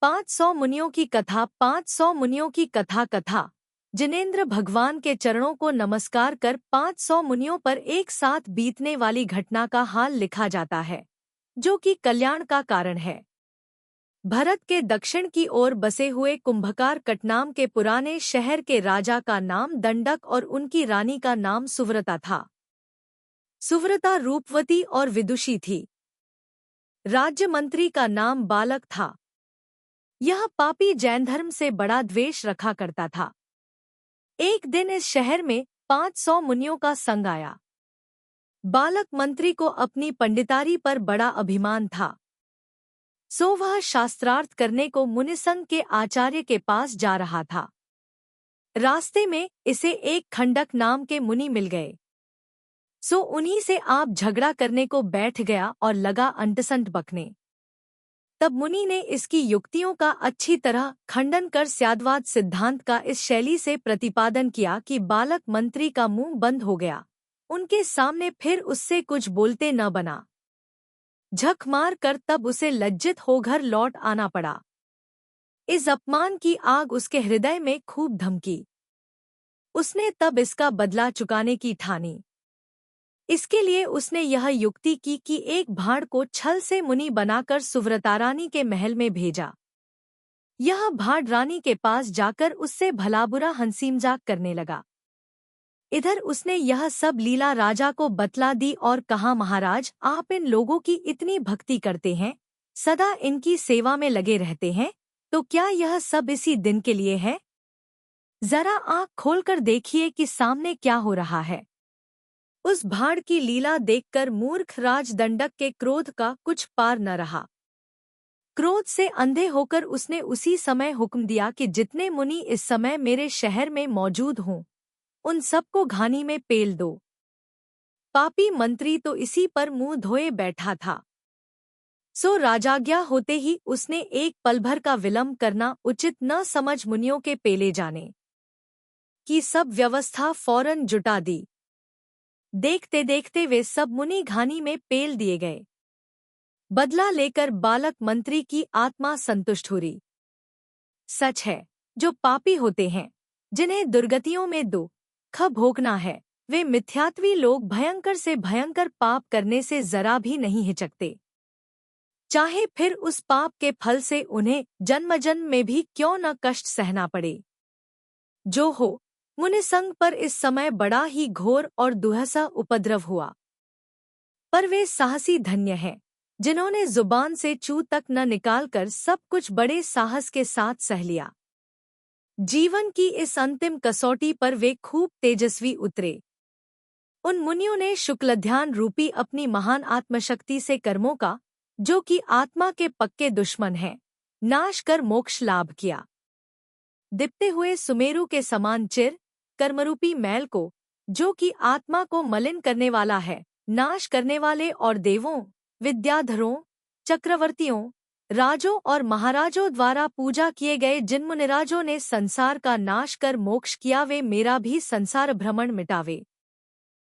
500 मुनियों की कथा। 500 मुनियों की कथा। जिनेंद्र भगवान के चरणों को नमस्कार कर 500 मुनियों पर एक साथ बीतने वाली घटना का हाल लिखा जाता है, जो कि कल्याण का कारण है। भारत के दक्षिण की ओर बसे हुए कुंभकार कटनाम के पुराने शहर के राजा का नाम दंडक और उनकी रानी का नाम सुव्रता था। सुव्रता रूपवती और विदुषी थी। राज्य मंत्री का नाम बालक था। यह पापी जैन धर्म से बड़ा द्वेष रखा करता था। एक दिन इस शहर में 500 मुनियों का संग आया। बालक मंत्री को अपनी पंडितारी पर बड़ा अभिमान था, सो वह शास्त्रार्थ करने को मुनिसंघ के आचार्य के पास जा रहा था। रास्ते में इसे एक खंडक नाम के मुनि मिल गए, सो उन्हीं से आप झगड़ा करने को बैठ गया और लगा अंटसंट बकने। तब मुनि ने इसकी युक्तियों का अच्छी तरह खंडन कर स्याद्वाद सिद्धांत का इस शैली से प्रतिपादन किया कि बालक मंत्री का मुंह बंद हो गया। उनके सामने फिर उससे कुछ बोलते न बना। झक मार कर तब उसे लज्जित हो घर लौट आना पड़ा। इस अपमान की आग उसके हृदय में खूब धमकी। उसने तब इसका बदला चुकाने की ठानी। इसके लिए उसने यह युक्ति की कि एक भाड़ को छल से मुनि बनाकर सुव्रता रानी के महल में भेजा। यह भाड़ रानी के पास जाकर उससे भलाबुरा हंसीमजाक करने लगा। इधर उसने यह सब लीला राजा को बतला दी और कहा, महाराज, आप इन लोगों की इतनी भक्ति करते हैं, सदा इनकी सेवा में लगे रहते हैं, तो क्या यह सब इसी दिन के लिए है? जरा आँख खोलकर देखिए कि सामने क्या हो रहा है। उस भाड़ की लीला देखकर मूर्ख राज दंडक के क्रोध का कुछ पार न रहा। क्रोध से अंधे होकर उसने उसी समय हुक्म दिया कि जितने मुनि इस समय मेरे शहर में मौजूद हों, उन सबको घानी में पेल दो। पापी मंत्री तो इसी पर मुंह धोए बैठा था। सो राजाज्ञा होते ही उसने एक पल भर का विलंब करना उचित न समझ मुनियों के पेले जाने की सब व्यवस्था फौरन जुटा दी। देखते देखते वे सब मुनि घानी में पेल दिए गए। बदला लेकर बालक मंत्री की आत्मा संतुष्ट हुई। सच है, जो पापी होते हैं, जिन्हें दुर्गतियों में दुख भोगना है, वे मिथ्यात्वी लोग भयंकर से भयंकर पाप करने से जरा भी नहीं हिचकते, चाहे फिर उस पाप के फल से उन्हें जन्म जन्म में भी क्यों न कष्ट सहना पड़े। जो हो, मुनिसंघ पर इस समय बड़ा ही घोर और दुहसा उपद्रव हुआ। पर वे साहसी धन्य हैं, जिन्होंने जुबान से चू तक न निकालकर सब कुछ बड़े साहस के साथ सह लिया। जीवन की इस अंतिम कसौटी पर वे खूब तेजस्वी उतरे। उन मुनियों ने शुक्लध्यान रूपी अपनी महान आत्मशक्ति से कर्मों का, जो कि आत्मा के पक्के दुश्मन हैं, नाश कर मोक्ष लाभ किया। दिपते हुए सुमेरु के समान चिर कर्मरूपी मैल को, जो कि आत्मा को मलिन करने वाला है, नाश करने वाले और देवों, विद्याधरों, चक्रवर्तियों, राजों और महाराजों द्वारा पूजा किए गए जिन मुनिराजों ने संसार का नाश कर मोक्ष किया, वे मेरा भी संसार भ्रमण मिटावे।